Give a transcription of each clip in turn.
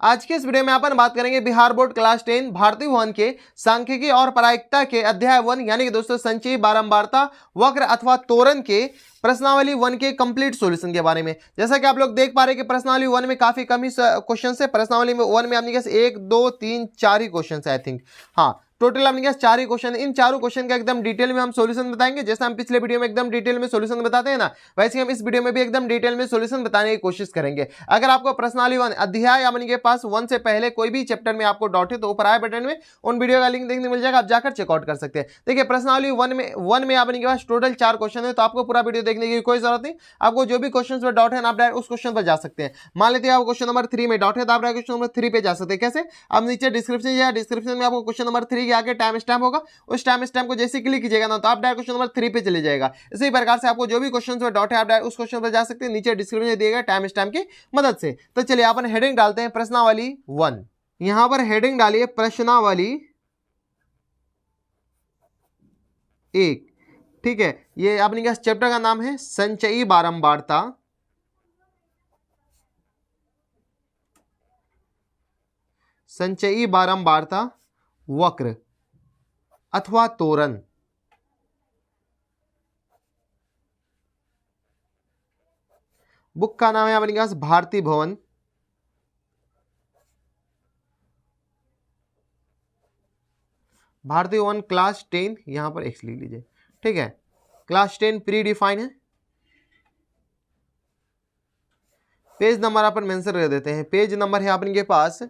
आज के इस वीडियो में अपन बात करेंगे बिहार बोर्ड क्लास 10 भारतीय भवन के सांख्यिकी और प्रायिकता के अध्याय 1 यानी कि दोस्तों संचयी बारंबारता वक्र अथवा तोरण के प्रश्नावली 1 के कंप्लीट सॉल्यूशन के बारे में। जैसा कि आप लोग देख पा रहे हैं कि प्रश्नावली 1 में काफी कम ही क्वेश्चन है। प्रश्नावली 1 में आपने कैसे 1 2 3 4 ही क्वेश्चन है आई थिंक। हाँ, टोटल आपने क्या 4 ही क्वेश्चन। इन चारों क्वेश्चन का एकदम डिटेल में हम सॉल्यूशन बताएंगे। जैसे हम पिछले वीडियो में एकदम डिटेल में सॉल्यूशन बताते हैं ना, वैसे हम इस वीडियो में भी एकदम डिटेल में सॉल्यूशन बताने की कोशिश करेंगे। अगर आपको प्रश्नावली 1 अध्याय यानी के पास 1 से पहले कोई भी चैप्टर में आपको डाउट है तो ऊपर आए बटन में उन वीडियो का लिंक देखने मिल जाएगा, आप जाकर चेकआउट कर सकते हैं। देखिए प्रश्नावली 1 में आपके पास टोटल 4 क्वेश्चन है, तो आपको पूरा वीडियो देखने की कोई जरूरत नहीं। आपको जो भी क्वेश्चन पर डाउट है ना, आप डायरेक्ट उस क्वेश्चन पर जा सकते हैं। मान लेते हैं आपको क्वेश्चन नंबर 3 में डाउट है तो आप डायरेक्ट क्वेश्चन नंबर 3 पे जा सकते हैं। कैसे? आप नीचे डिस्क्रिप्शन या डिस्क्रिप्शन में आपको क्वेश्चन नंबर 3 के आगे टाइम स्टैम्प होगा, उस टाइम स्टैम्प को जैसे क्लिक कीजिएगा ना तो आप डायरेक्ट क्वेश्चन नंबर 3 पे चले जाएगा। इसी प्रकार से आपको जो भी क्वेश्चन पर डाउट है आप डायरेक्ट उस क्वेश्चन पर जा सकते हैं, नीचे डिस्क्रिप्शन में दिएगा टाइम स्टैम्प की मदद से। तो चलिए अपन हेडिंग डालते हैं प्रश्नावली 1। यहां पर हेडिंग डालिए प्रश्नावली 1। ठीक है, ये अपने क्या चैप्टर का नाम है संचयी बारंबारता वक्र अथवा तोरण। बुक का नाम है अपने पास भारतीय भवन क्लास 10, यहां पर एक्स लिख लीजिए। ठीक है, क्लास 10 प्री डिफाइन है। पेज नंबर अपन मेंशन कर देते हैं। पेज नंबर है अपने के पास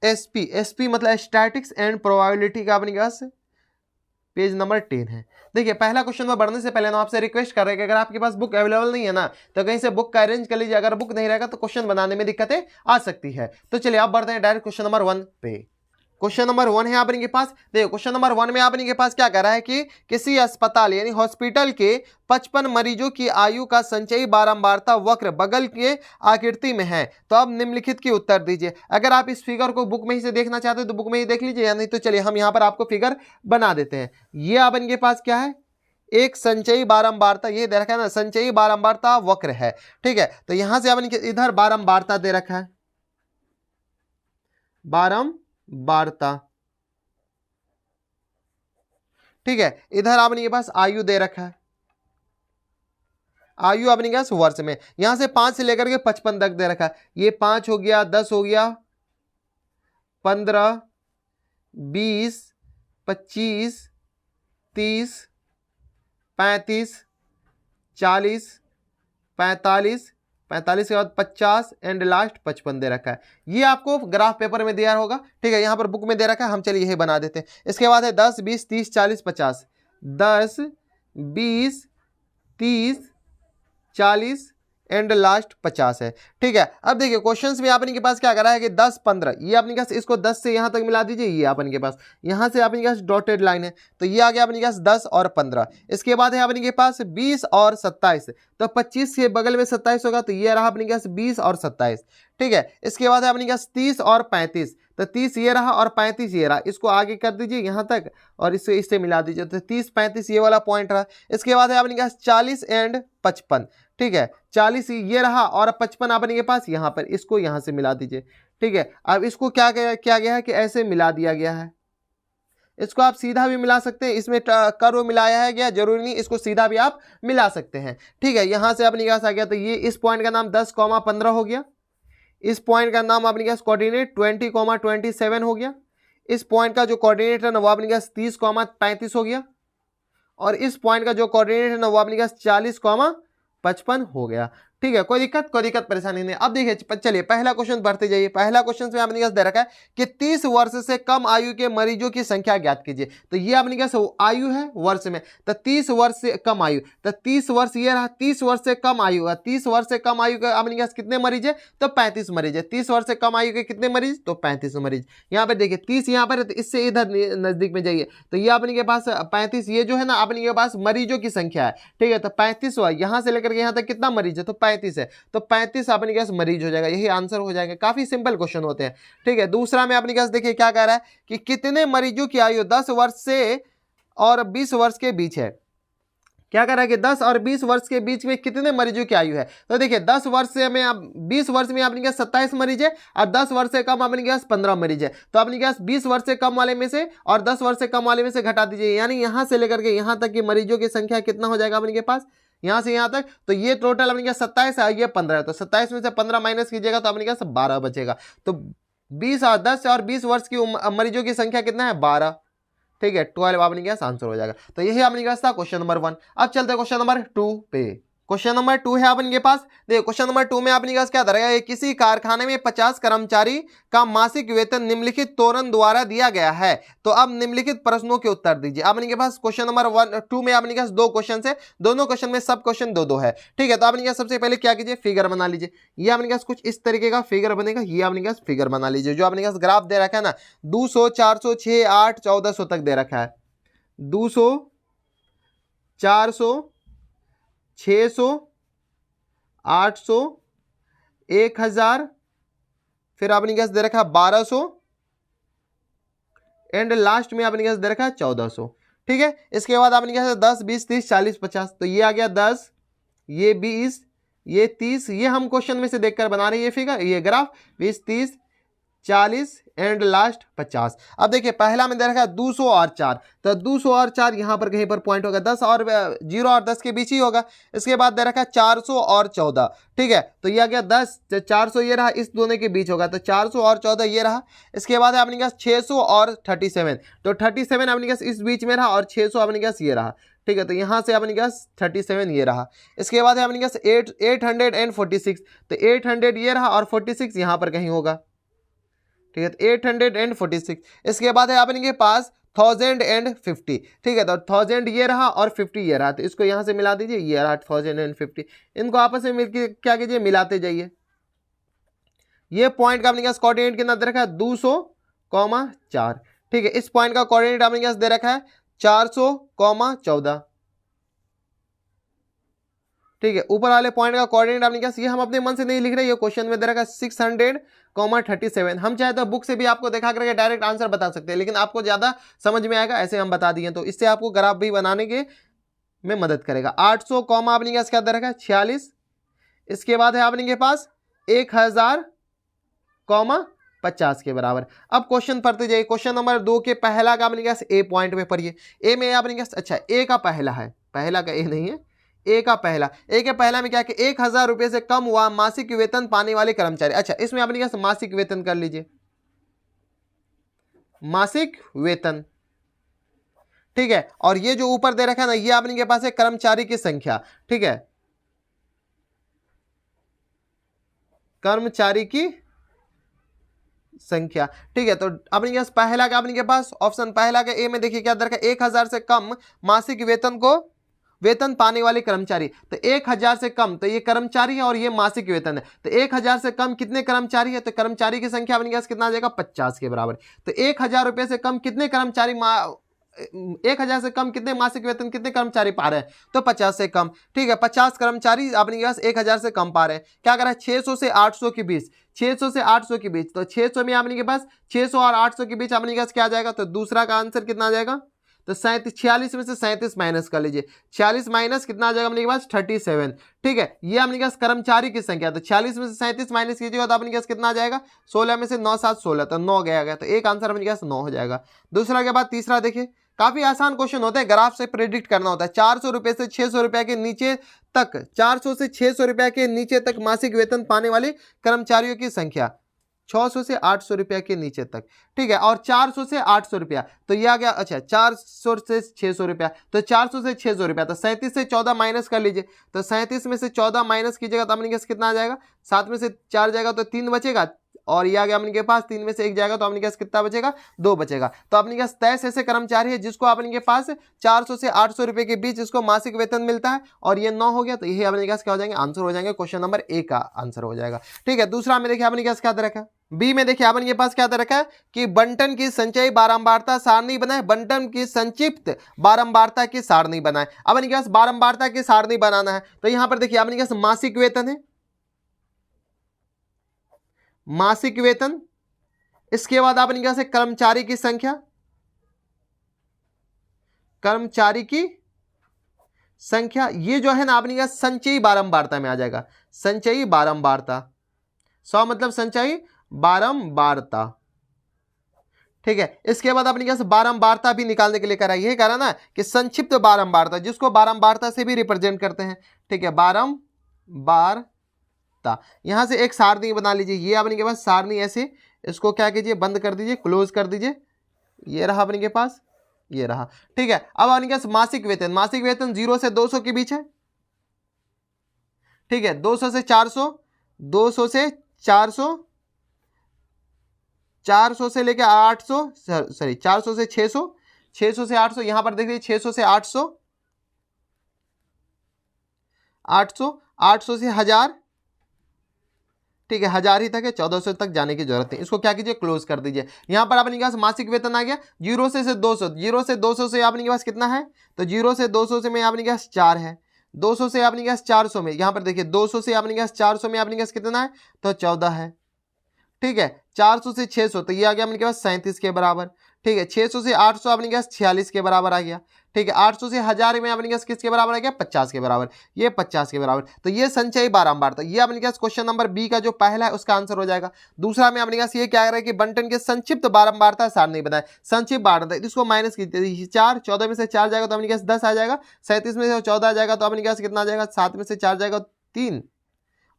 एसपी मतलब स्टैटिक्स एंड प्रोबेबिलिटी का अपने पास पेज नंबर 10 है। देखिए पहला क्वेश्चन में बढ़ने से पहले ना आपसे रिक्वेस्ट कर रहे हैं कि अगर आपके पास बुक अवेलेबल नहीं है ना तो कहीं से बुक का अरेंज कर लीजिए। अगर बुक नहीं रहेगा तो क्वेश्चन बनाने में दिक्कतें आ सकती है। तो चलिए आप बढ़ते हैं डायरेक्ट क्वेश्चन नंबर 1 पे। क्वेश्चन नंबर 1 है आपके पास। देखो क्वेश्चन नंबर 1 में आपके पास क्या कह रहा है कि किसी अस्पताल यानी हॉस्पिटल के 55 मरीजों की आयु का संचयी बारंबारता वक्र बगल के आकृति में है, तो अब निम्नलिखित की उत्तर दीजिए। अगर आप इस फिगर को बुक में ही से देखना चाहते हो तो बुक में ही देख लीजिए, या नहीं तो चलिए हम यहां पर आपको फिगर बना देते हैं। ये आपके पास क्या है, एक संचयी बारंबारता, ये दे रखा है ना संचयी बारंबारता वक्र है। ठीक है, तो यहां से आपने इधर बारंबारता दे रखा है, बारंबारता। ठीक है, इधर आपने पास आयु दे रखा है, आयु आपने पास वर्ष में। यहां से 5 से लेकर के 55 तक दे रखा है। ये 5 हो गया, 10 हो गया, 15, 20, 25, 30, 35, 40, 45, 45 के बाद 50 एंड लास्ट 55 दे रखा है। ये आपको ग्राफ पेपर में दिया होगा। ठीक है, यहां पर बुक में दे रखा है, हम चलिए यही बना देते हैं। इसके बाद है 10, 20, 30, 40, 50, 10, 20, 30, 40 एंड लास्ट 50 है। ठीक है, अब देखिए क्वेश्चंस में आपने के पास क्या करा है कि 10, 15, ये आपने पास इसको 10 से यहां तक मिला दीजिए। ये आपने के पास यहां से आपने पास डॉटेड लाइन है, तो ये आ गया अपने पास 10 और 15। इसके बाद है अपने के पास 20 और 27, तो 25 के बगल में 27 होगा, तो ये रहा अपने पास 20 और 27। ठीक है, इसके बाद है अपने पास 30 और 35, तो 30 ये रहा और 35 ये रहा। इसको आगे कर दीजिए यहां तक और इससे मिला दीजिए, तो 30, 35 ये वाला पॉइंट रहा। इसके बाद है अपने पास 40 एंड 55। ठीक है, 40 ये रहा और 55 आपने के पास यहाँ पर, इसको यहाँ से मिला दीजिए। ठीक है, अब इसको क्या किया गया है कि ऐसे मिला दिया गया है। इसको आप सीधा भी मिला सकते हैं, इसमें कर्व मिलाया है गया, जरूरी नहीं इसको सीधा भी आप मिला सकते हैं। ठीक है, यहां से अपने पास आ गया, तो ये इस पॉइंट का नाम 10,15 हो गया। इस पॉइंट का नाम अपने पास कोऑर्डिनेट 20,27 हो गया। इस पॉइंट का जो कोऑर्डिनेट है ना वो अपने पास 30,35 हो गया, और इस पॉइंट का जो कोऑर्डिनेट है ना वो अपने पास 40,55 हो गया। ठीक है, कोई दिक्कत परेशानी नहीं। अब देखिए चलिए पहला क्वेश्चन बढ़ते जाइए। पहला क्वेश्चन में आपने दे रखा है कि 30 वर्ष से कम आयु के मरीजों की संख्या ज्ञात कीजिए। तो ये आपने क्या आयु है वर्ष में, तो 30 वर्ष से कम आयु, तो 30 वर्ष ये रहा, 30 वर्ष से कम आयु है। 30 वर्ष से कम आयु का आपने क्या कितने मरीज है, तो 35 मरीज है। 30 वर्ष से कम आयु के कितने मरीज, तो 35 मरीज। यहाँ पे देखिए 30 यहाँ पर है, तो इससे इधर नजदीक में जाइए, तो ये अपने के पास 35, ये जो है ना अपने के पास मरीजों की संख्या है। ठीक है, तो 35 हुआ, यहां से लेकर के यहां तक कितना मरीज है, तो 35 है, तो 35 अपने पास मरीज हो जाएगा। यही आंसर हो जाएगा। काफी सिंपल क्वेश्चन होते हैं। ठीक है, दूसरा में अपने पास देखिए क्या कह रहा है कि कितने मरीजों की आयु 10 वर्ष से और 20 वर्ष के बीच है। क्या कर रहा है कि 10 और 20 वर्ष के बीच में कितने मरीजों की आयु है। तो देखिए 10 वर्ष से में आप 20 वर्ष में आपने क्या 27 मरीज है और 10 वर्ष से कम आपने क्या 15 मरीज है। तो आपने क्या 20 वर्ष से कम वाले में से और 10 वर्ष से कम वाले में से घटा दीजिए, यानी यहां से लेकर के यहां तक की मरीजों की संख्या कितना हो जाएगा अपने पास यहां से यहां तक। तो ये टोटल अपने क्या 27 है, ये 15 है, तो 27 में से 15 माइनस कीजिएगा तो अपने क्या 12 बचेगा। तो 20 और 10 और 20 वर्ष की मरीजों की संख्या कितना है 12, ठीक है 12 आपने क्या आंसर हो जाएगा। तो यही आपने क्या था क्वेश्चन नंबर 1। अब चलते हैं क्वेश्चन नंबर 2 पे। क्वेश्चन नंबर 2 है आपके पास, देखिए क्वेश्चन नंबर 2 में आपने क्या दर्शाया, किसी कारखाने में 50 कर्मचारी का मासिक वेतन निम्नलिखित तोरण द्वारा दिया गया है, तो अब निम्नलिखित प्रश्नों के उत्तर दीजिए। आपके पास क्वेश्चन नंबर 2 में आपके पास 2 क्वेश्चन है, दोनों क्वेश्चन में सब क्वेश्चन 2-2 है, ठीक है। तो आपने सबसे पहले क्या कीजिए, फिगर बना लीजिए। ये आपके पास कुछ इस तरीके का फिगर बनेगा, ये आपके पास फिगर बना लीजिए। जो आपके पास ग्राफ दे रखा है ना 200, 400, 6, 8, 1400 तक दे रखा है, 200, 400, 600, 800, 1000, फिर आपने क्या दे रखा है 1200 एंड लास्ट में आपने क्या दे रखा है 1400, ठीक है। इसके बाद आपने क्या 10, 20, 30, 40, 50, तो ये आ गया 10, ये 20, ये 30, ये हम क्वेश्चन में से देखकर बना रहे हैं ये फिगर, ये ग्राफ 20, 30, 40 एंड लास्ट 50। अब देखिए पहला में दे रखा है 200 और 4, तो 200 और 4 यहां पर कहीं पर पॉइंट होगा, 10 और 0 और 10 के बीच ही होगा। इसके बाद दे रखा है 400 और 14, ठीक है, तो ये आ गया 10, 400 ये रहा, इस दोनों के बीच होगा, तो 400 और 14 ये रहा। इसके बाद आपने कहा 600 और 37, तो 37 आपने कहा इस बीच में रहा और 600 आपने कहा ये रहा, ठीक है। तो यहां से आपने कहा 37 ये रहा। इसके बाद आपने कहा 846, तो 800 ये रहा और 46 यहां पर कहीं होगा, ठीक है, तो 846। इसके बाद है आपने के पास 1050, ठीक है, तो 1000 ये रहा और 50 ये रहा, तो इसको यहां से मिला दीजिए, ये रहा 1050, इनको आपस में मिलकर क्या कीजिए, मिलाते जाइए। ये पॉइंट का अपने पास कोऑर्डिनेट कितना दे रखा है 200,4, ठीक है। इस पॉइंट का कोऑर्डिनेट अपने पास दे रखा है 400,14, ठीक है। ऊपर वाले पॉइंट का कोऑर्डिनेट आपने क्या, ये हम अपने मन से नहीं लिख रहे, ये क्वेश्चन में दे रखा है 600,37। हम चाहे तो बुक से भी आपको दिखा करके डायरेक्ट आंसर बता सकते हैं, लेकिन आपको ज्यादा समझ में आएगा ऐसे हम बता दिए, तो इससे आपको ग्राफ भी बनाने के में मदद करेगा। 800 कॉमा आपने क्या दे रखा है 46। इसके बाद है आपने के पास 1000,50 के बराबर। अब क्वेश्चन पढ़ते जाइए। क्वेश्चन नंबर 2 के पहला का आपने क्या ए पॉइंट में पढ़िए। ए में आपने क्या, अच्छा ए का पहला है, पहला का ए नहीं है, ए का पहला, ए के पहला में क्या कि 1000 रुपए से कम हुआ मासिक वेतन पाने वाले कर्मचारी। अच्छा इसमें आपने क्या मासिक वेतन कर लीजिए, मासिक वेतन, ठीक है। और ये जो ऊपर दे रखा है ना, ये आपने के पास है कर्मचारी की संख्या, ठीक है, कर्मचारी की संख्या, ठीक है। तो अपने के पास पहला का, अपने के पास ऑप्शन पहला का ए में देखिए क्या दे रखा है 1000 से कम मासिक वेतन पाने वाले कर्मचारी। तो 1000 से कम, तो ये कर्मचारी है और ये मासिक वेतन है। तो 1000 से कम कितने कर्मचारी है, तो कर्मचारी की संख्या अपने पास कितना आ जाएगा 50 के बराबर। तो 1000 रुपए से कम कितने कर्मचारी 1000 से कम कितने मासिक वेतन कितने कर्मचारी पा रहे हैं, तो 50 से कम, ठीक है। 50 कर्मचारी अपने पास 1000 से कम पा रहे हैं। क्या कर रहा है 600 से 800 के बीच, 600 से 800 के बीच, तो 600 में आपने के पास 600 और 800 के बीच अपने पास क्या आ जाएगा, तो दूसरा का आंसर कितना आ जाएगा, तो 46 में से 37 माइनस कर लीजिए, 46 माइनस कितना आ जाएगा अपने पास 37, ठीक है। ये अपने पास कर्मचारी की संख्या, तो 46 में से 37 माइनस कीजिएगा तो अपने पास कितना आ जाएगा 16 में से 9 7 16, तो 9 गया, तो एक आंसर अपने पास 9 हो जाएगा। दूसरा के बाद तीसरा देखिए, काफी आसान क्वेश्चन होता है, ग्राफ से प्रेडिक्ट करना होता है। 400 रुपए से 600 रुपए के नीचे तक, 400 से 600 रुपए के नीचे तक मासिक वेतन पाने वाले कर्मचारियों की संख्या, 600 से 800 रुपया के नीचे तक, ठीक है। और 400 से 800 रुपया, तो ये आ गया, अच्छा 400 से 600 रुपया, तो 400 से 600 रुपया, तो 37 से 14 माइनस कर लीजिए, तो 37 में से 14 माइनस कीजिएगा तो अपने पास कितना आ जाएगा, 7 में से 4 जाएगा तो 3 बचेगा, और ये आ गया अपने के पास 3 में से 1 जाएगा तो अपने पास कितना बचेगा 2 बचेगा। तो अपने पास 23 ऐसे कर्मचारी है जिसको अपने के पास 400 से 800 रुपए के बीच इसको मासिक वेतन मिलता है, और ये 9 हो गया, तो यही अपने पास क्या हो जाएंगे, आंसर हो जाएंगे, क्वेश्चन नंबर ए का आंसर हो जाएगा, ठीक है। दूसरा में देखिए अपने पास क्या दे रखा है, बी में देखिए अपने पास क्या दे रखा है कि बंटन की संचयी बारंबारता सारणी बनाए, बंटन की संक्षिप्त बारंबारता की सारणी बनाए। अब अपने पास बारंबारता की सारणी बनाना है, तो यहां पर देखिए अपने पास मासिक वेतन है, मासिक वेतन, इसके बाद अपने पास है कर्मचारी की संख्या, कर्मचारी की संख्या, ये जो है ना आपने कहा संचयी बारंबारता में आ जाएगा, संचयी बारंबारता। 100 मतलब संचयी बारंबारता, ठीक है। इसके बाद अपने क्या बारंबारता भी निकालने के लिए करा, ये करा ना कि संक्षिप्त बारंबारता, जिसको बारंबारता से भी रिप्रेजेंट करते हैं, ठीक है, बारंबारता। यहां से एक सारणी बना लीजिए, ये अपने के पास सारणी ऐसे, इसको क्या कीजिए, बंद कर दीजिए, क्लोज कर दीजिए, ये रहा अपने के पास, ये रहा, ठीक है। अब अपने के पास मासिक वेतन, मासिक वेतन 0 से 200 के बीच है, ठीक है, 200 से 400, 200 से 400, 400 से लेकर 800, सॉरी 400 से 600, 600 से 800, यहां पर देखिए 600 से 800, 800, 800 से 1000, ठीक है, 1000 ही तक है, 1400 तक जाने की जरूरत नहीं, इसको क्या कीजिए, क्लोज कर दीजिए। यहां पर आपके पास मासिक वेतन आ गया 0 से 200, 0 से 200 से आपके पास कितना है, तो 0 से 200 से में आपके पास 4 है, 200 से आपके पास 400 में, यहां पर देखिए 200 से आपके पास 400 में आपके पास कितना है, तो 14 है, ठीक है। 400 से 600 तो ये आ गया अपने के पास 37 के बराबर, ठीक है। 600 से 800 अपने के पास 46 के बराबर आ गया, ठीक है। 800 से 1000 में अपने के पास किसके बराबर आ गया, 50 के बराबर, ये 50 के बराबर। तो ये संचयी बारंबारता, ये अपने के पास क्वेश्चन नंबर बी का जो पहला है उसका आंसर हो जाएगा। दूसरा में अपने पास ये क्या है कि बंटन के संक्षिप्त बारंबारता सारणी बनाए, संक्षिप्त बारंबारता, इसको माइनस कीजिए, 4, 14 में से 4 जाएगा तो अपने के पास 10 आ जाएगा, 37 में से 14 आ जाएगा तो अपने के पास कितना आ जाएगा, 7 में से 4 जाएगा 3,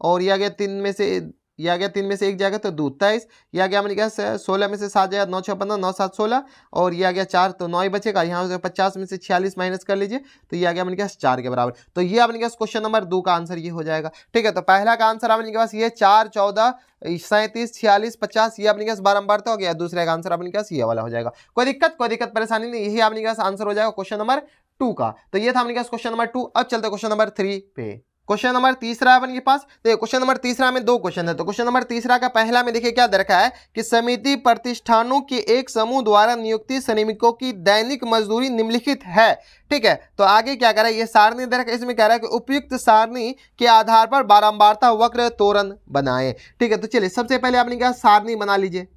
और ये आ गया 3 में से, ये आ गया 3 में से 1 जाएगा तो 2, 23, ये आ गया मैंने कहा 16 में से 7 जाएगा, 9 6 15, 9 7 16, और ये आ गया 4 तो 9 ही बचेगा, यहाँ से 50 में से 46 माइनस कर लीजिए तो ये आ गया मैंने कहा 4 के बराबर। तो ये आपने कहा क्वेश्चन नंबर 2 का आंसर ये हो जाएगा, ठीक है। तो पहला का आंसर आपने पास ये 4, 14, 37, 46, 50, ये अपने पास बारंबारता हो गया। दूसरे का आंसर अपने पास ये वाला हो जाएगा। कोई दिक्कत परेशानी नहीं, यही अपने पास आंसर हो जाएगा क्वेश्चन नंबर 2 का। तो ये था अपने पास क्वेश्चन नंबर 2। अब चलते क्वेश्चन नंबर 3 पे। क्वेश्चन नंबर तीसरा है अपने पास। तो क्वेश्चन नंबर तीसरा में 2 क्वेश्चन है। तो क्वेश्चन नंबर तीसरा का पहला में देखिए क्या दे रखा है कि समिति प्रतिष्ठानों के एक समूह द्वारा नियुक्ति श्रमिकों की दैनिक मजदूरी निम्नलिखित है, ठीक है। तो आगे क्या कह रहा है, ये सारणी दे रखा है, इसमें कह रहा है कि उपयुक्त सारणी के आधार पर बारंबारता वक्र तोरण बनाए, ठीक है। तो चलिए सबसे पहले आपने क्या सारणी बना लीजिए।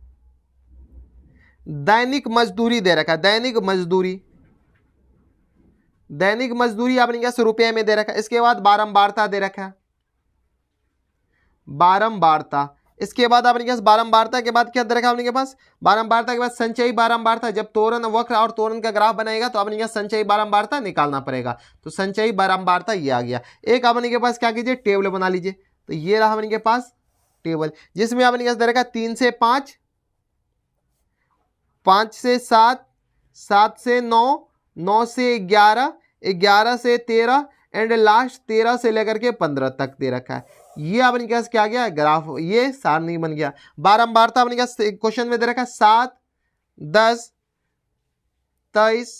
दैनिक मजदूरी दे रखा है, दैनिक मजदूरी आपने क्या रुपये में दे रखा है। इसके बाद बारंबारता दे रखा है, बारंबारता। इसके बाद आपने क्या बारंबारता के बाद क्या दे रखा है आपने पास, बारंबारता के बाद संचयी बारंबारता। जब तोरण वक्र और तोरण का ग्राफ बनाएगा तो आपने क्या संचयी बारंबारता निकालना पड़ेगा। तो संचयी बारंबारता ये आ गया। एक आपने के पास क्या कीजिए, टेबल बना लीजिए। तो ये रहा आपने के पास टेबल, जिसमें आपने क्या दे रखा है 3 से 5, 5 से 7, 7 से 9, 9 से 11, 11 से 13 एंड लास्ट 13 से लेकर के 15 तक दे रखा है। ये अपने पास क्या गया ग्राफ, ये सारणी बन गया। बारंबारता अपने पास क्वेश्चन में दे रखा है 7, 10, 23,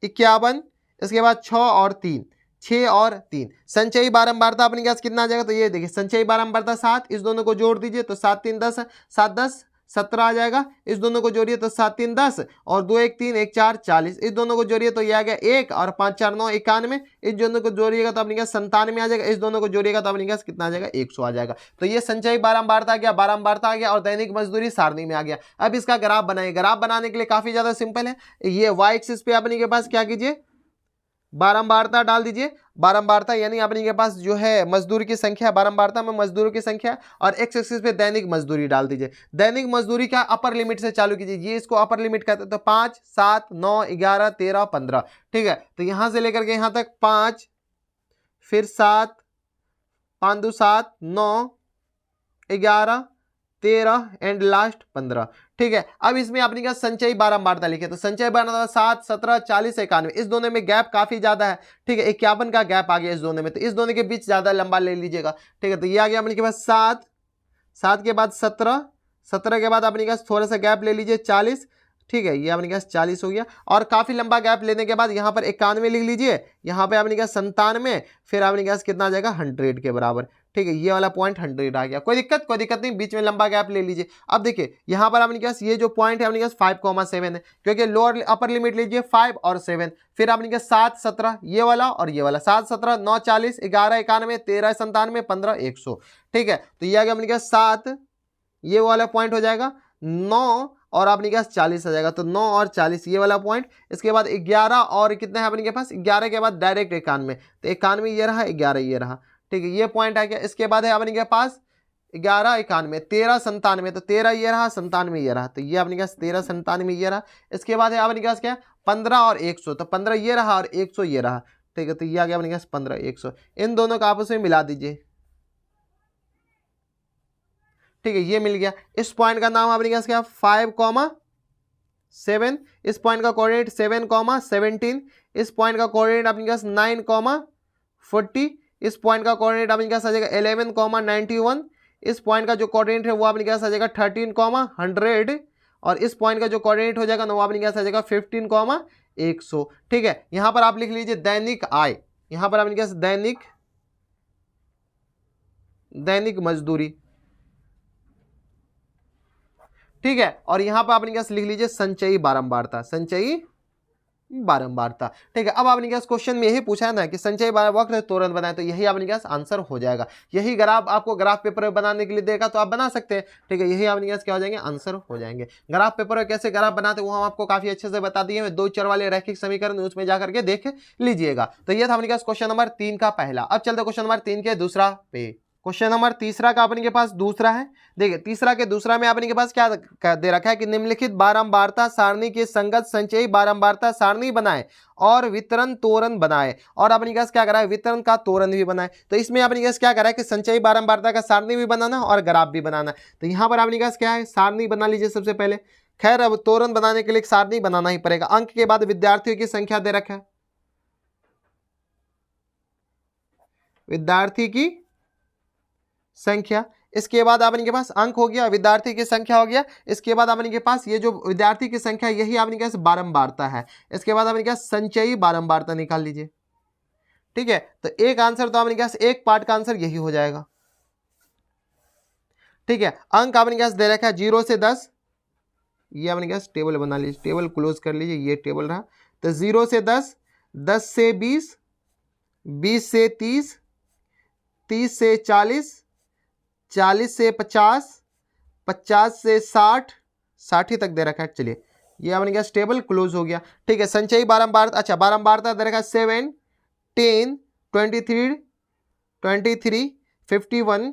51, इसके बाद 6 और 3, 6 और 3। संचयी बारंबारता अपने पास कितना आ जाएगा, तो ये देखिए संचयी बारंबारता 7, इस दोनों को जोड़ दीजिए तो 7 3 10, 7 10 17 आ जाएगा। इस दोनों को जोड़िए तो 7 3 10 और 2 1 3 1 4 40। इस दोनों को जोड़िए तो ये आ गया 1 और 5 4 9 91। इस दोनों को जोड़िएगा तो अपने पास 97 आ जाएगा। इस दोनों को जोड़िएगा तो अपने पास कितना आ जाएगा 100 आ जाएगा। तो ये संचयी बारंबारता आ गया, बारंबारता आ गया और दैनिक मजदूरी सारणी में आ गया। अब इसका ग्राफ बनाए। ग्राफ बनाने के लिए काफी ज्यादा सिंपल है। ये वाई एक्सिस पे अपने के पास क्या कीजिए, बारंबारता डाल दीजिए। बारंबारता यानी अपने के पास जो है मजदूर की संख्या, बारंबारता में मजदूरों की संख्या, और एक्स एक्सिस पे दैनिक मजदूरी डाल दीजिए। दैनिक मजदूरी का अपर लिमिट से चालू कीजिए, ये इसको अपर लिमिट कहते हैं। तो 5 7 9 11 13 15, ठीक है। तो यहां से लेकर के यहां तक 5, फिर 7, 5 2 7 9 11 13 एंड लास्ट 15, ठीक है। अब इसमें अपनी क्या संचयी बारंबारता लिखे। तो संचयी बारंबारता 7 17 40 91। इस दोनों में गैप काफी ज्यादा है, ठीक है। 51 का गैप आ गया इस दोनों में, तो इस दोनों के बीच ज्यादा लंबा ले लीजिएगा, ठीक है। तो ये आ गया अपने के पास 7, 7 के बाद 17, 17 के बाद अपने पास थोड़ा सा गैप ले लीजिए 40, ठीक है। ये अपने पास 40 हो गया। और काफी लंबा गैप लेने के बाद यहाँ पर 91 लिख लीजिए, यहाँ पे अपने पास 97, फिर अपने पास कितना आ जाएगा 100 के बराबर, ठीक है। ये वाला पॉइंट 100 आ गया। कोई दिक्कत नहीं, बीच में लंबा गैप ले लीजिए। अब देखिए यहाँ पर अपने पास ये जो पॉइंट है अपने पास 5,7 है, क्योंकि लोअर अपर लिमिट लीजिए 5 और 7, फिर अपने पास 7 17 ये वाला और ये वाला, 7 17 9 40 11 91 13 97 15 100, ठीक है। तो ये आ गया अपने पास 7, ये वाला पॉइंट हो जाएगा 9 और अपने पास 40 आ जाएगा, तो 9 और 40 ये वाला पॉइंट। इसके बाद 11 और कितने हैं अपने पास, 11 के बाद डायरेक्ट 91, तो 91 ये रहा, 11 ये रहा, ठीक है, ये पॉइंट आ गया। इसके बाद है अपने के पास 11 91, 13 97, तो 13 ये रहा, 97 ये रहा, तो ये अपने पास 13 97 ये रहा। इसके बाद है अपने पास क्या, 15 और 100, तो 15 ये रहा और 100 ये रहा, ठीक है, तो ये आ गया अपने पास 15 100। इन दोनों का आपस में मिला दीजिए, ठीक है, ये मिल गया। इस पॉइंट का नाम अपने पास क्या, 5,7, इस पॉइंट का कोऑर्डिनेट 7,17, इस पॉइंट का कोऑर्डिनेट अपने पास 9,40, इस पॉइंट का कोऑर्डिनेट अपने पास आ जाएगा 11,91, इस पॉइंट का जो कोऑर्डिनेट है वो अपने पास आ जाएगा 13,100, और इस पॉइंट का जो कोऑर्डिनेट हो जाएगा ना वो अपने पास आ जाएगा 15,100, ठीक है। यहां पर आप लिख लीजिए दैनिक आय, यहां पर अपने पास दैनिक मजदूरी, ठीक है, और यहां पर आपने क्या लिख लीजिए संचयी बारंबारता, संचयी बारंबारता, ठीक है। अब आपने क्या क्वेश्चन में यही पूछा है ना कि संचयी वक्र त्वरण बनाए, तो यही आपने क्या आंसर हो जाएगा। यही ग्राफ आपको ग्राफ पेपर में बनाने के लिए देगा तो आप बना सकते हैं, ठीक है, यही आपने क्या हो जाएंगे आंसर हो जाएंगे। ग्राफ पेपर में कैसे ग्राफ बनाते वो हम आपको काफी अच्छे से बता दिए, 2 चर वाले रैखिक समीकरण उसमें जाकर के देख लीजिएगा। तो ये था अपने क्या क्वेश्चन नंबर 3 का पहला। अब चलते क्वेश्चन नंबर 3 के दूसरा पे। क्वेश्चन नंबर तीसरा का अपने के पास दूसरा है। देखिए तीसरा के दूसरा में अपने के पास क्या दे रखा है कि निम्नलिखित बारंबारता सारणी के संगत संचयी बारंबारता सारणी बनाए और वितरण तोरण बनाए, और अपने के पास क्या करा है, वितरण का तोरण भी बनाए। तो इसमें अपने के पास क्या करा है कि संचयी बारंबारता का सारणी भी बनाना और ग्राफ भी बनाना। तो यहाँ पर अपने के पास क्या है, सारणी बना लीजिए सबसे पहले। खैर अब तोरण बनाने के लिए सारणी बनाना ही पड़ेगा। अंक के बाद विद्यार्थियों की संख्या दे रखा है, विद्यार्थी की संख्या, इसके बाद आपने के पास अंक हो गया, विद्यार्थी की संख्या हो गया, इसके बाद आपने के पास ये जो विद्यार्थी की संख्या यही आपने के पास बारंबारता है। इसके बाद आपने के पास संचयी बारंबारता निकाल लीजिए, ठीक है। तो एक आंसर तो आपने के पास एक पार्ट का आंसर यही हो जाएगा, ठीक है। अंक आपने के पास दे रखा है 0 से 10, ये आपने के पास टेबल बना लीजिए, टेबल क्लोज कर लीजिए, ये टेबल रहा। तो 0 से 10, 10 से 20, 20 से 30, 30 से 40, 40 से 50, 50 से 60, 60 तक दे रखा है। चलिए ये आपने क्या टेबल क्लोज हो गया, ठीक है। संचयी बारंबारता, अच्छा बारंबारता दे रखा है 7, 10, 23, 23, 51,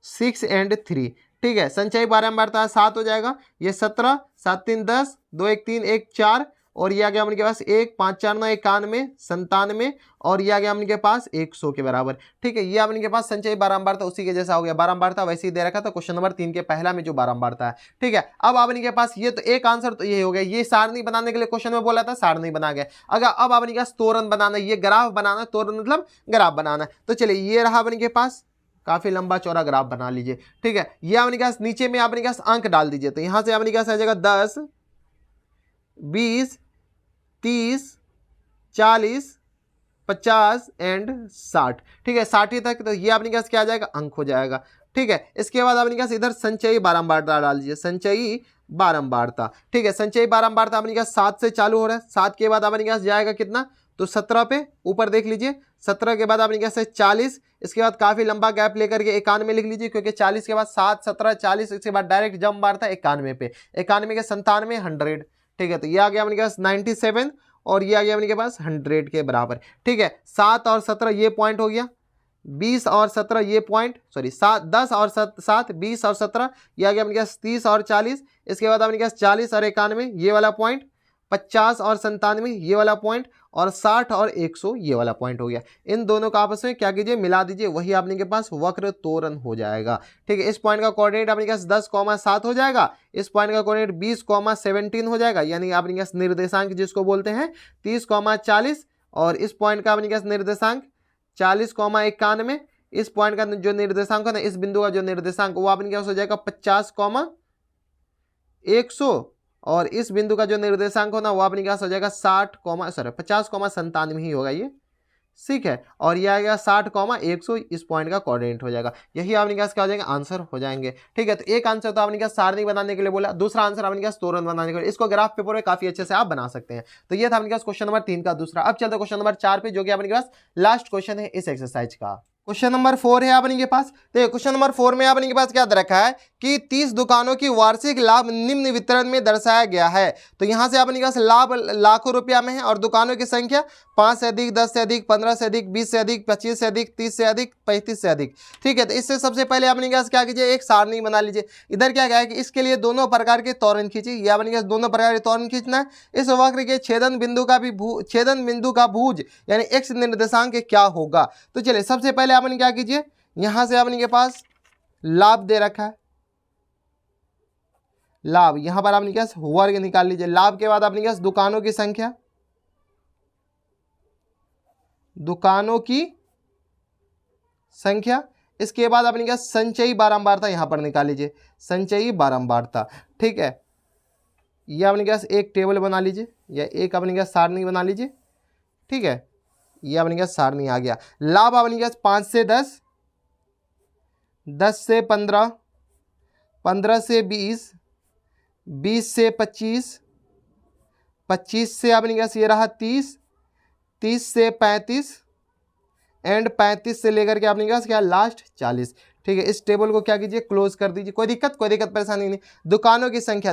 6 एंड 3, ठीक है। संचयी बारंबारता 7 हो जाएगा, ये 17, 7 3 10, 2 1 3 1 4, और ये आ गया अपने पास 1 5 4 9 91 97, और ये आ गया अपने पास 100 के बराबर, ठीक है। ये अपने पास संचयी बारंबारता उसी के जैसा हो गया, बारंबारता वैसे ही दे रखा था क्वेश्चन नंबर 3 के पहला में जो बारंबारता है, ठीक है। अब आपने के पास ये तो एक आंसर तो ये हो गया, ये सारणी बनाने के लिए क्वेश्चन में बोला था, सारणी बना गया। अगर अब आपने के पास तोरण बनाना, ये ग्राफ बनाना, तोरण मतलब ग्राफ बनाना, तो चलिए ये रहा अपने के पास काफी लंबा चौड़ा ग्राफ बना लीजिए, ठीक है। ये आपने पास नीचे में आपने पास अंक डाल दीजिए, तो यहां से आपने पास आ जाएगा 10, 20, 30, 40, 50 एंड 60, ठीक है, 60 तक। तो ये आपने पास क्या आ जाएगा, अंक हो जाएगा, ठीक है। इसके बाद आपने पास इधर संचयी बारंबारता डाल दीजिए, संचयी बारंबारता, ठीक है। संचयी बारंबारता आपने पास 7 से चालू हो रहा है, 7 के बाद आपने पास जाएगा कितना, तो 17 पे ऊपर देख लीजिए, 17 के बाद आपने कैसे 40, इसके बाद काफी लंबा गैप लेकर के 91 लिख लीजिए, क्योंकि 40 के बाद 7 17 40, इसके बाद डायरेक्ट जंप मारता है 91 पे, 91 के 97 100, ठीक है। तो ये आ गया अपने पास 97, और ये आ गया अपने पास 100 के बराबर, ठीक है। 7 और 17 ये पॉइंट हो गया, 20 और 17 ये पॉइंट, सॉरी 10 और 7 20 और 17 ये आ गया अपने पास 30 और 40, इसके बाद अपने पास 40 और 91 ये वाला पॉइंट, 50 और 97 ये वाला पॉइंट, और 60 और 100 ये वाला पॉइंट हो गया। इन दोनों का आपस में क्या कीजिए, मिला दीजिए, वही आपने के पास वक्र तोरण हो जाएगा, ठीक है। इस पॉइंट का कोऑर्डिनेट आपने के पास 10,7 हो जाएगा, इस पॉइंट का कोऑर्डिनेट 20,17 हो जाएगा, यानी आपने के पास निर्देशांक जिसको बोलते हैं 30,40, और इस पॉइंट का आपने के पास निर्देशांक 40,91, इस पॉइंट का जो निर्देशांक है ना, इस बिंदु का जो निर्देशांक वो आपने के पास हो जाएगा 50,100, और इस बिंदु का जो निर्देशांक होना वो अपने पास हो जाएगा 50,97 ही होगा ये, ठीक है। और ये आएगा 60,100, इस पॉइंट का कोऑर्डिनेट हो जाएगा, यही आपने पास क्या हो जाएगा, आंसर हो जाएंगे, ठीक है। तो एक आंसर तो आपने पास सारणी बनाने के लिए बोला, दूसरा आंसर आपने पास तोरण बनाने के लिए, इसको ग्राफ पेपर में काफी अच्छे से आप बना सकते हैं। तो ये था आपने पास क्वेश्चन नंबर 3 का दूसरा। अब चलते क्वेश्चन नंबर 4 पे, जो कि आपने पास लास्ट क्वेश्चन है इस एक्सरसाइज का। क्वेश्चन नंबर 4 है अपने के पास। देखिए क्वेश्चन नंबर 4 में अपने के पास क्या दे रखा है कि 30 दुकानों की वार्षिक लाभ निम्न वितरण में दर्शाया गया है। तो यहां से अपने के पास लाभ लाखों रुपया में है और दुकानों की संख्या 5 से अधिक, 10 से अधिक, 15 से अधिक, 20 से अधिक, 25 से अधिक, 30 से अधिक, 35 से अधिक। ठीक है, तो इससे सबसे पहले अपने के पास क्या कीजिए, एक सारणी बना लीजिए। इधर क्या है कि इसके लिए दोनों प्रकार के त्वरण खींचिए, या अपने के पास दोनों प्रकार के त्वरण खींचना है। इस वक्र के छेदन बिंदु का भुज यानी एक्स निर्देशांक क्या होगा। तो चलिए सबसे पहले आपने क्या कीजिए, यहां से आपने के पास लाभ दे रखा है, लाभ यहां पर आपने क्या वर्ग निकाल लीजिए। लाभ के बाद आपने क्या दुकानों की संख्या, दुकानों की संख्या, इसके बाद अपनी क्या संचयी बारंबारता यहां पर निकाल लीजिए, संचयी बारंबारता। ठीक है, यह अपने क्या एक टेबल बना लीजिए या एक अपने क्या सारणी बना लीजिए। ठीक है, यह अपने क्या सारणी आ गया। लाभ अपने क्या 5 से 10, 10 से 15, 15 से 20, 20 से 25, 25 से अपने क्या ये रहा 30, 30 से 35 एंड 35 से लेकर के आपने क्या लास्ट 40। ठीक है, इस टेबल को क्या कीजिए, क्लोज कर दीजिए। कोई दिक्कत परेशानी नहीं। दुकानों की संख्या,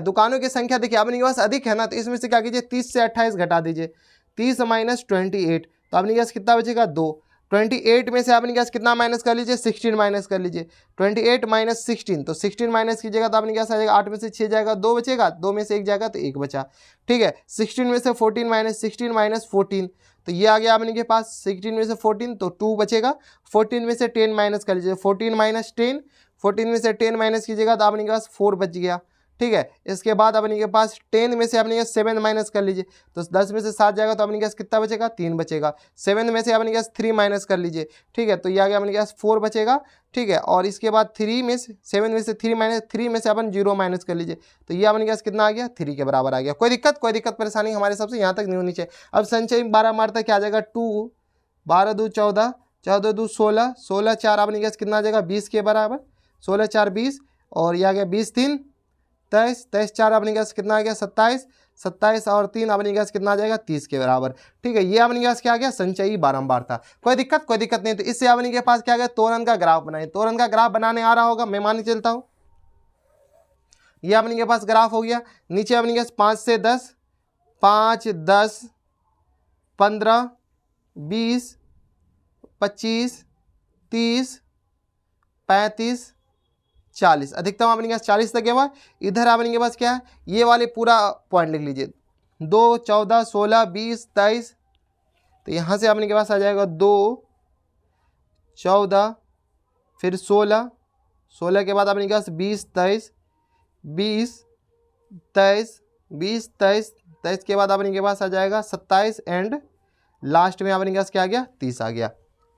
देखिए आपने के पास अधिक है ना, तो इसमें से क्या कीजिए 30 से 28 घटा दीजिए, 30 माइनस 28, तो आपने क्या कितना बचेगा 2। 28 में से आपने क्या कितना माइनस कर लीजिए, 16 माइनस कर लीजिए। 28 माइनस 16, तो 16 माइनस कीजिएगा तो आपने क्या आ जाएगा, 8 में से 6 जाएगा 2 बचेगा, 2 में से 1 जाएगा तो 1 बचा। ठीक है, 16 में से 14 माइनस 16 माइनस 14, तो ये आ गया आपने के पास 16 में से 14 तो 2 बचेगा। 14 में से 10 माइनस कर लीजिए, 14 माइनस 10, 14 में से 10 माइनस कीजिएगा तो आपने के पास 4 बच गया। ठीक है, इसके बाद अपने के पास 10 में से अपने 7 माइनस कर लीजिए, तो 10 में से 7 जाएगा तो अपने के पास कितना बचेगा, 3 बचेगा। 7 में से अपने के पास 3 माइनस कर लीजिए। ठीक है, तो ये आ गया अपने के पास 4 बचेगा। ठीक है, और इसके बाद 3 में से 7 में से 3 माइनस, 3 में से अपन 0 माइनस कर लीजिए, तो ये अपने के पास कितना आ गया, 3 के बराबर आ गया। कोई दिक्कत परेशानी हमारे सबसे यहाँ तक नहीं होनी चाहिए। अब संचय 12 मारता क्या आ जाएगा 2, 12 2 14, 14 2 16, 16 4 अपने के पास कितना आ जाएगा 20 के बराबर, 16 4 20, और ये आ गया 20 3 23, 23 4 अपने गैस कितना आ गया 27, 27 और 3 अपने गैस कितना आ जाएगा 30 के बराबर। ठीक है, ये अपने गैस क्या आ गया, संचयी बारंबारता। कोई दिक्कत नहीं। तो इससे अपने के पास क्या आ गया, त्वरण का ग्राफ बनाए। त्वरण का ग्राफ बनाने आ रहा होगा, मैं मान के चलता हूं। ये अपने के पास ग्राफ हो गया। नीचे अपने गैस 5 से 10, 5 10 15 20 25 30 35 40, अधिकतम आपने के पास 40 तक है। इधर आपने के पास क्या है, ये वाले पूरा पॉइंट लिख लीजिए, 2 14 16 20 23, तो यहाँ से आपने के पास आ जाएगा 2 14 फिर 16, 16 के बाद आपने के पास 20 23 20 23 20 23 23 के बाद आपने के पास आ जाएगा 27 एंड लास्ट में आपने के पास क्या आ गया 30 आ गया।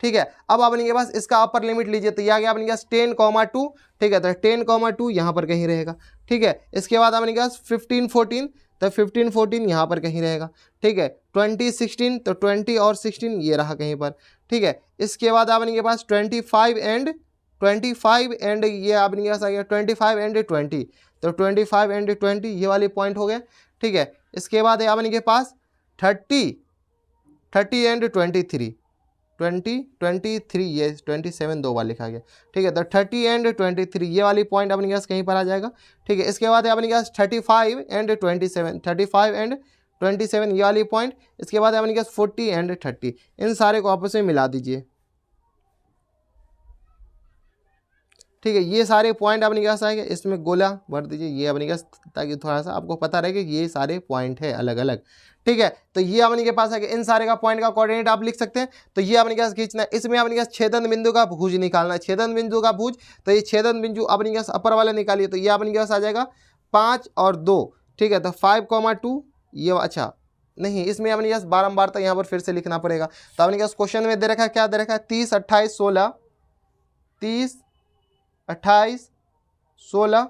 ठीक है, अब आपने के पास इसका अपर लिमिट लीजिए, तो ये आ गया आपने के पास 10,2। ठीक है, तो 10,2 यहाँ पर कहीं रहेगा। ठीक है, इसके बाद आपने के पास 15 14, तो 15 14 यहाँ पर कहीं रहेगा। ठीक है, 20 16, तो 20 और 16 ये रहा कहीं पर। ठीक है, इसके बाद आपने के पास 25 एंड ये आपने के पास आ गया 25 एंड 20, तो 25 एंड 20 ये वाले पॉइंट हो गए। ठीक है, इसके बाद है आपने के पास 30 एंड 23, 20 23, ये 27 दो बार लिखा गया। ठीक है, तो 30 एंड 23 ये वाली पॉइंट अपने पास कहीं पर आ जाएगा। ठीक है, इसके बाद अपने पास 35 एंड 27, 35 एंड 27 ये वाली पॉइंट। इसके बाद अपने पास 40 एंड 30, इन सारे को आपस में मिला दीजिए। ठीक है, ये सारे पॉइंट अपने पास आएंगे, इसमें गोला भर दीजिए ये अपने पास, ताकि थोड़ा सा आपको पता रहे कि ये सारे पॉइंट है अलग अलग। ठीक है, तो ये अपने के पास है कि इन सारे का पॉइंट का कोऑर्डिनेट आप लिख सकते हैं। तो ये अपने पास खींचना है, इसमें अपने पास छेदन बिंदु का भुज निकालना है। छेदन बिंदु का भुज, तो ये छेदन बिंदु अपने पास अपर वाला निकालिए, तो ये अपने पास आ जाएगा 5 और 2। ठीक है, तो 5,2 ये, अच्छा नहीं, इसमें अपने पास बारंबारता यहाँ पर फिर से लिखना पड़ेगा। तो अपने पास क्वेश्चन में दे रखा है, क्या दे रखा है 30 28 16, 30 28 16,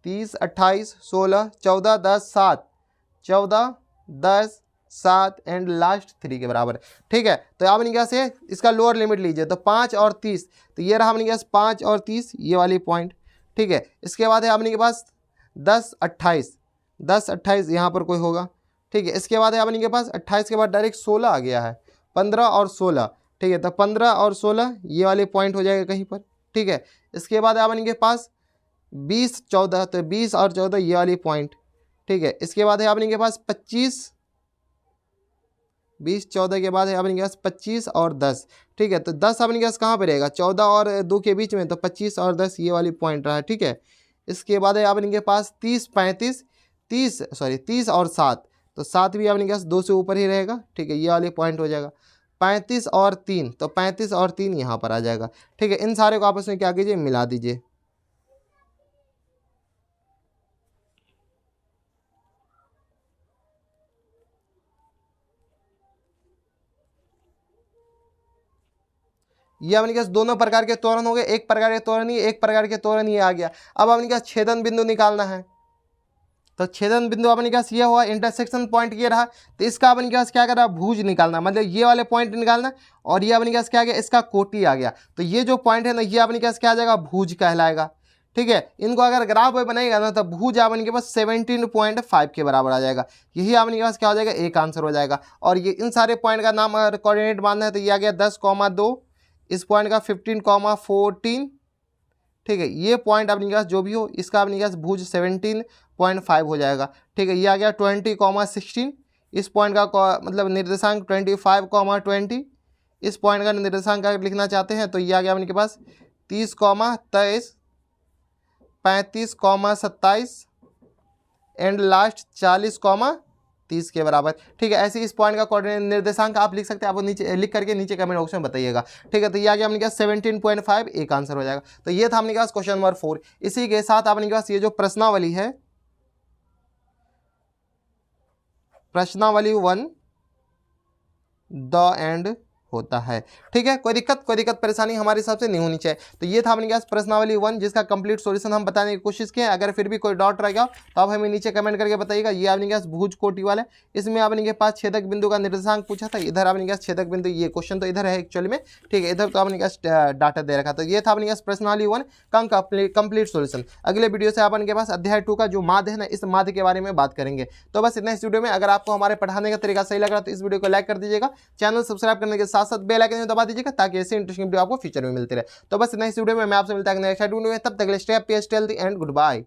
30 28 16, 14 10 7, 14 10 7 एंड लास्ट 3 के बराबर। ठीक है, तो आपने क्या से इसका लोअर लिमिट लीजिए, तो 5 और 30, तो ये रहा अपने पास 5 और 30 ये वाली पॉइंट। ठीक है, इसके बाद है अपने के पास 10 28 यहाँ पर कोई होगा। ठीक है, इसके बाद है अपने के पास 28 के बाद डायरेक्ट 16 आ गया है, 15 और 16। ठीक है। तो 15 और 16 ये वाले पॉइंट हो जाएगा कहीं पर, ठीक है। इसके बाद है अपने के पास 20 14, तो 20 और 14 ये वाली पॉइंट, ठीक है। इसके बाद है अपने के पास 25, 20 14 के बाद है अपने के पास 25 और 10, ठीक है। तो 10 अपने के पास कहाँ पे रहेगा, 14 और 2 के बीच में, तो 25 और 10 ये वाली पॉइंट रहा, ठीक है। इसके बाद है अपने के पास 30 35 30 और 7, तो 7 भी अपने के पास 2 से ऊपर ही रहेगा, ठीक है। ये वाली पॉइंट हो जाएगा 35 और 3, तो 35 और 3 यहाँ पर आ जाएगा, ठीक है। इन सारे को आपस में क्या कीजिए, मिला दीजिए। ये अपने पास दोनों प्रकार के त्वरण हो गए, एक प्रकार के त्वरण ही, एक प्रकार के त्वरण ये आ गया। अब अपने पास छेदन बिंदु निकालना है, तो छेदन बिंदु अपने पास ये हुआ, इंटरसेक्शन पॉइंट ये रहा, तो इसका अपने पास क्या करा, भुज निकालना, मतलब ये वाले पॉइंट निकालना, और ये अपने पास क्या आ गया, इसका कोटि आ गया। तो ये जो पॉइंट है ना, ये अपने पास क्या आ जाएगा, भुज कहलाएगा, ठीक है। इनको अगर ग्राफ में बनाएगा ना, तो भुज अपने के पास 17.5 के बराबर आ जाएगा। यही अपने के पास क्या हो जाएगा, एक आंसर हो जाएगा। और ये इन सारे पॉइंट का नाम अगर कोऑर्डिनेट मानना है, तो ये आ गया 10,2, इस पॉइंट का 15,14, ठीक है। ये पॉइंट अपने पास जो भी हो, इसका अपने पास भुज 17.5 हो जाएगा, ठीक है। ये आ गया 20,16, इस पॉइंट का मतलब निर्देशांक 25,20, इस पॉइंट का निर्देशांक अगर लिखना चाहते हैं, तो ये आ गया अपने के पास 30,23, 35,27 एंड लास्ट 40,30 के बराबर, ठीक है। ऐसे इस पॉइंट का कोऑर्डिनेट निर्देशांक आप लिख सकते हैं, आप नीचे लिख करके नीचे कमेंट बॉक्स में बताइएगा, ठीक है। तो ये आ गया अपने पास 17.5, एक आंसर हो जाएगा। तो ये था अपने पास क्वेश्चन नंबर 4। इसी के साथ अपने पास ये जो प्रश्नावली है, प्रश्नावली 1 द एंड होता है, ठीक है। कोई दिक्कत परेशानी हमारे हिसाब से नहीं होनी चाहिए। तो ये था अपने पास प्रश्नावली 1, जिसका कंप्लीट सॉल्यूशन हम बताने की कोशिश किए। अगर फिर भी कोई डाउट रह गया तो आप हमें नीचे कमेंट करके बताइएगा। ये अपने पास भुज कोटि वाला, इसमें अपने के पास छेदक बिंदु का निर्देशांक पूछा था, इधर अपने पास छेदक बिंदु, ये क्वेश्चन तो इधर है एक्चुअली में, ठीक है। इधर तो अपने पास डाटा दे रखा। तो ये था अपने पास प्रश्नावली 1 का कंप्लीट सॉल्यूशन। अगले वीडियो से अपन के पास अध्याय 2 का जो माध्य है ना, इस माध्य के बारे में बात करेंगे। तो बस इतना इस वीडियो में। अगर आपको हमारे पढ़ाने का तरीका सही लग रहा है तो इस वीडियो को लाइक कर दीजिएगा, चैनल सब्सक्राइब करने के साथ साथ बेल आइकन दबा दीजिएगा, ताकि ऐसे इंटरेस्टिंग वीडियो आपको फ्यूचर में मिलते रहे। तो बस इतना इस वीडियो में, मैं आपसे मिलता है नेक्स्ट वीडियो में। तब तक stay happy, stay healthy and good bye.